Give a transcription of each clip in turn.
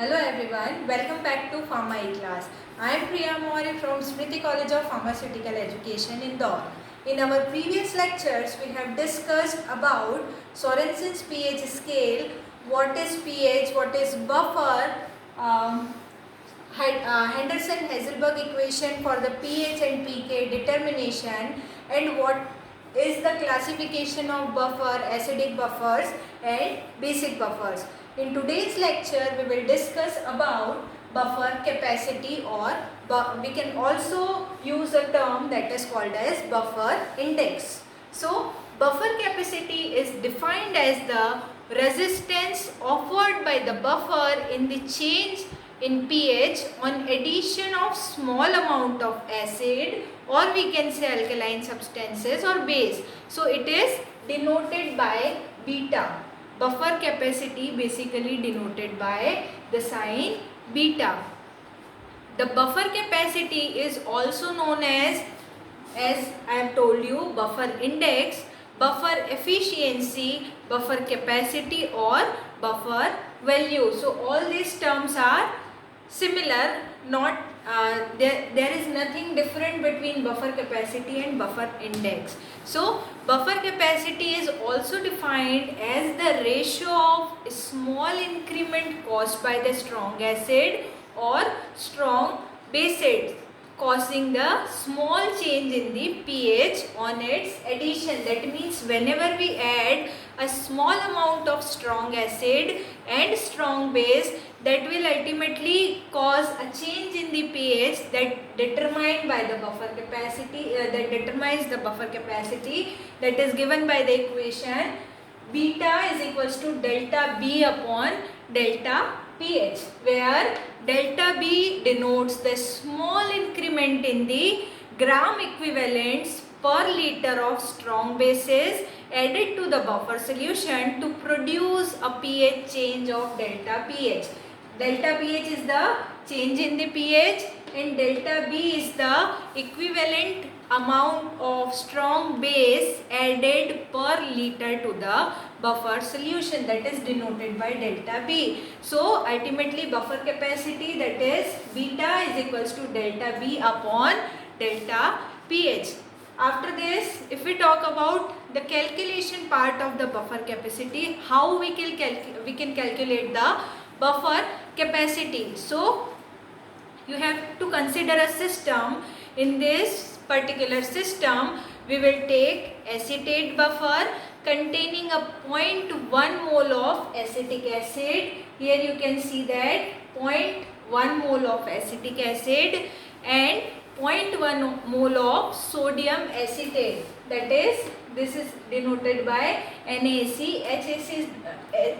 Hello everyone, welcome back to Pharma E-Class. I am Priya Mori from Smriti College of Pharmaceutical Education, Indore. In our previous lectures, we have discussed about Sorensen's pH scale, what is pH, what is buffer, Henderson-Hazelberg equation for the pH and pK determination, and what is the classification of buffer, acidic buffers and basic buffers. In today's lecture, we will discuss about buffer capacity, or we can also use a term that is called as buffer index. So, buffer capacity is defined as the resistance offered by the buffer in the change in pH on addition of small amount of acid, or we can say alkaline substances or base. So, it is denoted by beta. Buffer capacity basically denoted by the sign beta. The buffer capacity is also known as I have told you, buffer index, buffer efficiency, buffer capacity or buffer value. So all these terms are similar, not there is nothing different between buffer capacity and buffer index. So buffer capacity is also defined as the ratio of small increment caused by the strong acid or strong base causing the small change in the pH on its addition. That means whenever we add a small amount of strong acid and strong base, that will ultimately cause a change in the pH that determined by the buffer capacity, that determines the buffer capacity, that is given by the equation beta is equals to delta B upon delta pH, where delta B denotes the small increment in the gram equivalents per liter of strong bases added to the buffer solution to produce a pH change of delta pH. Delta pH is the change in the pH and delta B is the equivalent amount of strong base added per liter to the buffer solution, that is denoted by delta B. So ultimately buffer capacity, that is beta, is equals to delta B upon delta pH. After this, if we talk about the calculation part of the buffer capacity, how we can calculate the buffer capacity. So you have to consider a system. In this particular system, we will take acetate buffer containing a 0.1 mole of acetic acid. Here you can see that 0.1 mole of acetic acid and 0.1 mole of sodium acetate. That is, this is denoted by NaC. HAC is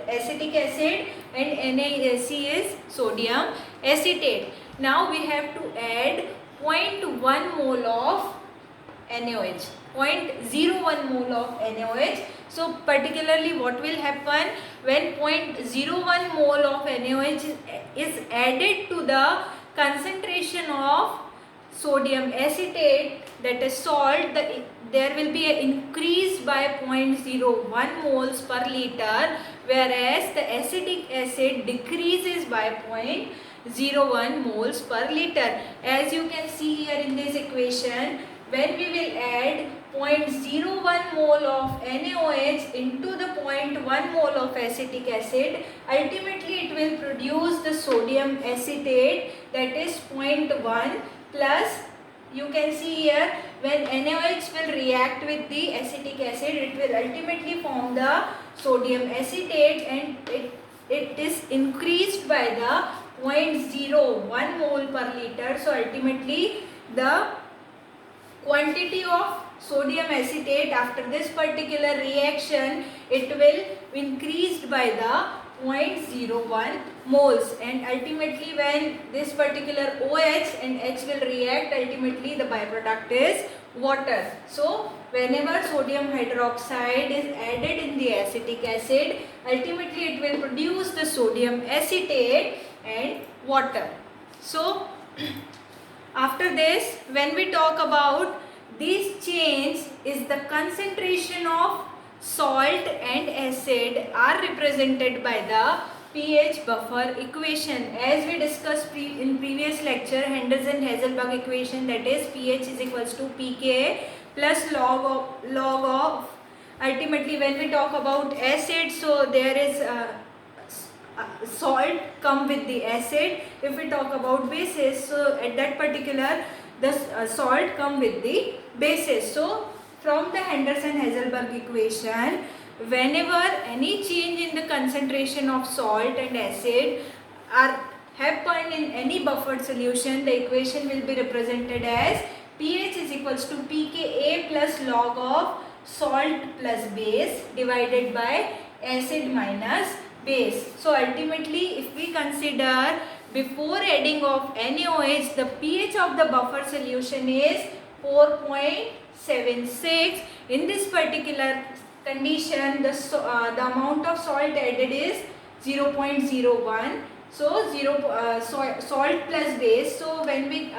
acetic acid and NaC is sodium acetate. Now we have to add 0.1 mole of NaOH. 0.01 mole of NaOH. So particularly what will happen when 0.01 mole of NaOH is added to the concentration of sodium acetate, that is salt, there will be an increase by 0.01 moles per liter, whereas the acetic acid decreases by 0.01 moles per liter. As you can see here in this equation, when we will add 0.01 mole of NaOH into the 0.1 mole of acetic acid, ultimately it will produce the sodium acetate, that is 0.1 plus, you can see here, when NaOH will react with the acetic acid, it will ultimately form the sodium acetate, and it is increased by the 0.01 mole per liter. So ultimately the quantity of sodium acetate after this particular reaction, it will increased by the 0.01 moles, and ultimately when this particular OH and H will react, ultimately the byproduct is water. So whenever sodium hydroxide is added in the acetic acid, ultimately it will produce the sodium acetate and water. So after this, when we talk about this change, is the concentration of salt and acid are represented by the pH buffer equation. As we discussed in previous lecture, Henderson-Hazelberg equation, that is pH is equals to pKa plus log of ultimately when we talk about acid, so there is salt come with the acid. If we talk about bases, so at that particular the salt come with the bases. So from the Henderson-Hazelberg equation, whenever any change in the concentration of salt and acid are happen in any buffered solution, the equation will be represented as pH is equals to pKa plus log of salt plus base divided by acid minus base. So ultimately, if we consider before adding of NaOH, the pH of the buffer solution is 4.76. In this particular condition, the amount of salt added is 0.01. So salt plus base. So when we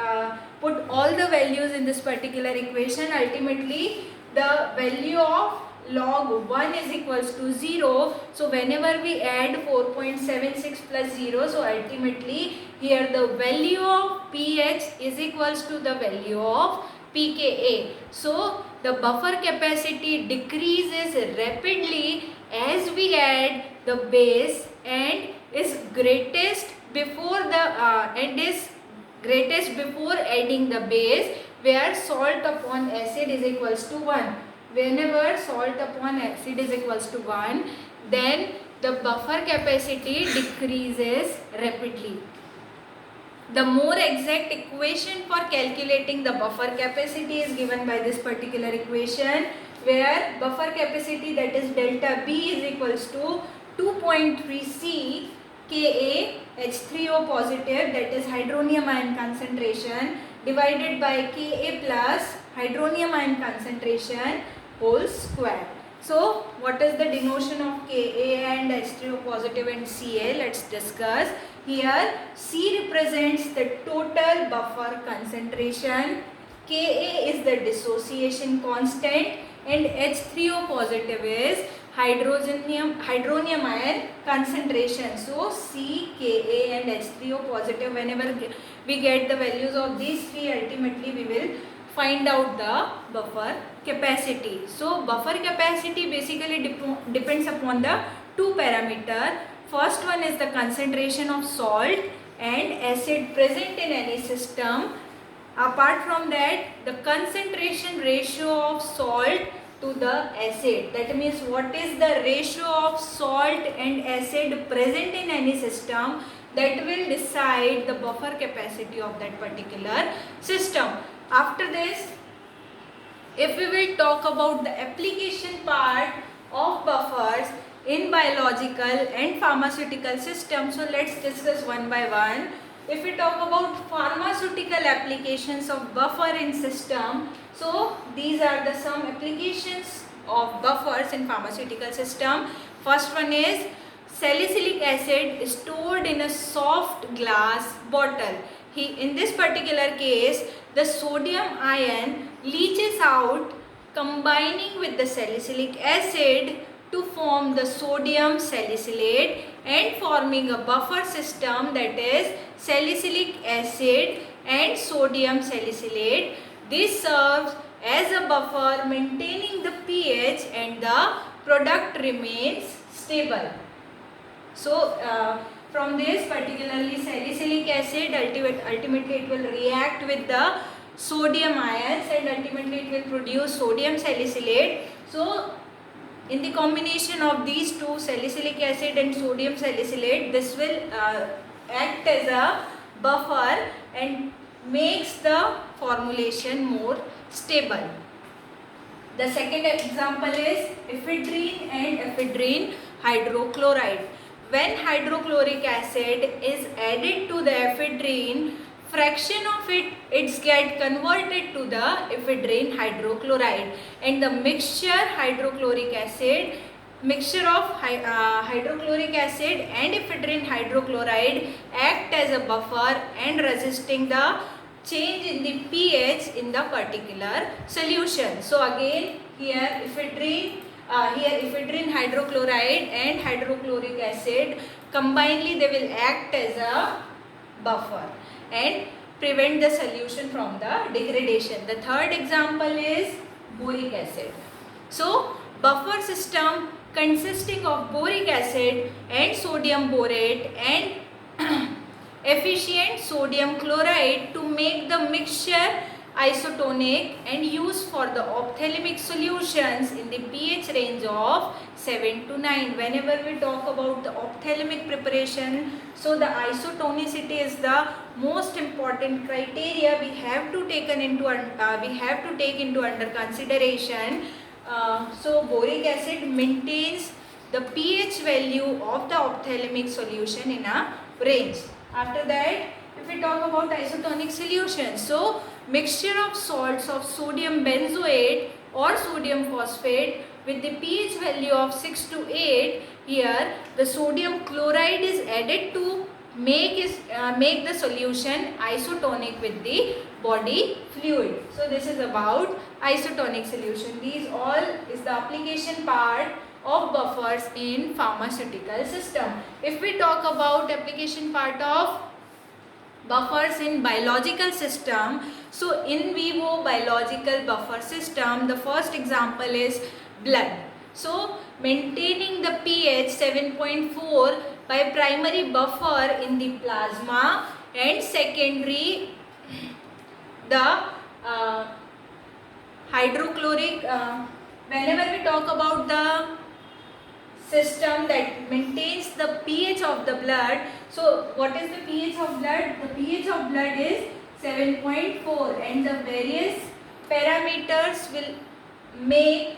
put all the values in this particular equation, ultimately the value of log 1 is equals to 0. So whenever we add 4.76 plus 0, so ultimately here the value of pH is equals to the value of pKa. So the buffer capacity decreases rapidly as we add the base and is greatest before adding the base, where salt upon acid is equals to 1. Whenever salt upon acid is equals to 1, then the buffer capacity decreases rapidly. The more exact equation for calculating the buffer capacity is given by this particular equation, where buffer capacity, that is delta B, is equals to 2.3 C Ka H3O positive, that is hydronium ion concentration, divided by Ka plus hydronium ion concentration whole square. So what is the denotion of Ka and H3O positive and Ca? Let's discuss. Here C represents the total buffer concentration, Ka is the dissociation constant, and H3O positive is hydronium ion concentration. So C, Ka and H3O positive, whenever we get the values of these three, ultimately we will find out the buffer capacity. So buffer capacity basically depends upon the two parameter. First one is the concentration of salt and acid present in any system. Apart from that, the concentration ratio of salt to the acid. That means what is the ratio of salt and acid present in any system, that will decide the buffer capacity of that particular system. After this, if we will talk about the application part of buffers in biological and pharmaceutical systems, so let's discuss one by one. If we talk about pharmaceutical applications of buffer in system, so these are the some applications of buffers in pharmaceutical system. First one is salicylic acid stored in a soft glass bottle. In this particular case, the sodium ion leaches out, combining with the salicylic acid to form the sodium salicylate and forming a buffer system, that is salicylic acid and sodium salicylate. This serves as a buffer, maintaining the pH, and the product remains stable. So from this particularly salicylic acid, ultimately it will react with the sodium ions and ultimately it will produce sodium salicylate. So in the combination of these two, salicylic acid and sodium salicylate, this will act as a buffer and makes the formulation more stable. The second example is ephedrine and ephedrine hydrochloride. When hydrochloric acid is added to the ephedrine, fraction of it's get converted to the ephedrine hydrochloride, and the mixture of hydrochloric acid and ephedrine hydrochloride act as a buffer and resisting the change in the pH in the particular solution. So again here ephedrine hydrochloride and hydrochloric acid combinedly they will act as a buffer and prevent the solution from the degradation. The third example is boric acid. So buffer system consisting of boric acid and sodium borate and efficient sodium chloride to make the mixture isotonic and used for the ophthalmic solutions in the pH range of 7 to 9. Whenever we talk about the ophthalmic preparation, so the isotonicity is the most important criteria we have to take into under consideration. So boric acid maintains the pH value of the ophthalmic solution in a range. After that, if we talk about isotonic solution, so mixture of salts of sodium benzoate or sodium phosphate with the pH value of 6 to 8, here the sodium chloride is added to make the solution isotonic with the body fluid. So this is about isotonic solution. These all is the application part of buffers in pharmaceutical system. If we talk about application part of buffers in biological system, so in vivo biological buffer system, the first example is blood. So maintaining the pH 7.4 by primary buffer in the plasma and secondary the hydrochloric. Whenever we talk about the system that maintains the pH of the blood, so what is the pH of blood? The pH of blood is 7.4 and the various parameters will make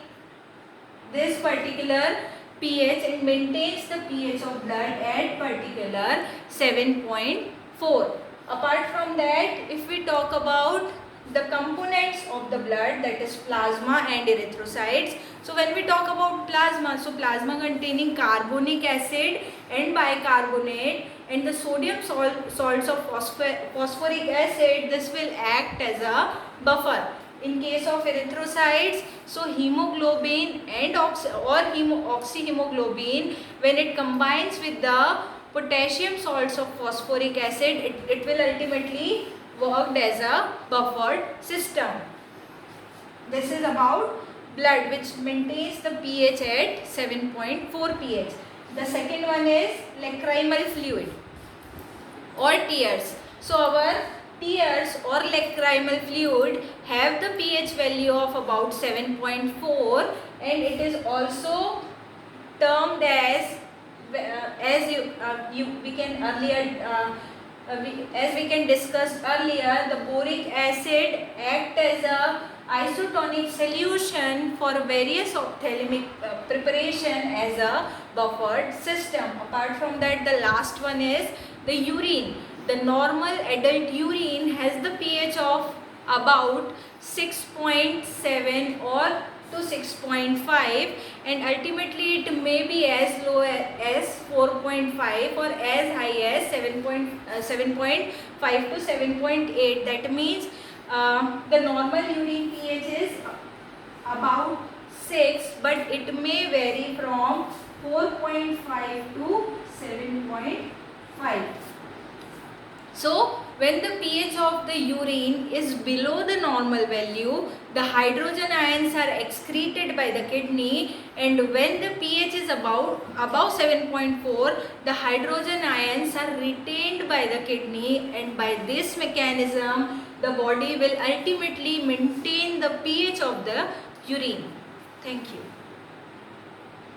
this particular pH and maintains the pH of blood at particular 7.4. Apart from that, if we talk about the components of the blood, that is plasma and erythrocytes. So when we talk about plasma, so plasma containing carbonic acid and bicarbonate and the sodium salts of phosphoric acid, this will act as a buffer. In case of erythrocytes, so hemoglobin and oxyhemoglobin, when it combines with the potassium salts of phosphoric acid, it will ultimately work as a buffered system. This is about blood, which maintains the pH at 7.4 pH. The second one is lacrimal fluid or tears. So our tears or lacrimal fluid have the pH value of about 7.4 and it is also termed as as we can discuss earlier, the boric acid act as a isotonic solution for various ophthalmic preparation as a buffered system. Apart from that, the last one is the urine. The normal adult urine has the pH of about 6.7 or to 6.5 and ultimately it may be as low as 4.5 or as high as 7.5 to 7.8. That means the normal urine pH is about 6, but it may vary from 4.5 to 7.5. So when the pH of the urine is below the normal value, the hydrogen ions are excreted by the kidney, and when the pH is above 7.4, the hydrogen ions are retained by the kidney, and by this mechanism the body will ultimately maintain the pH of the urine. Thank you.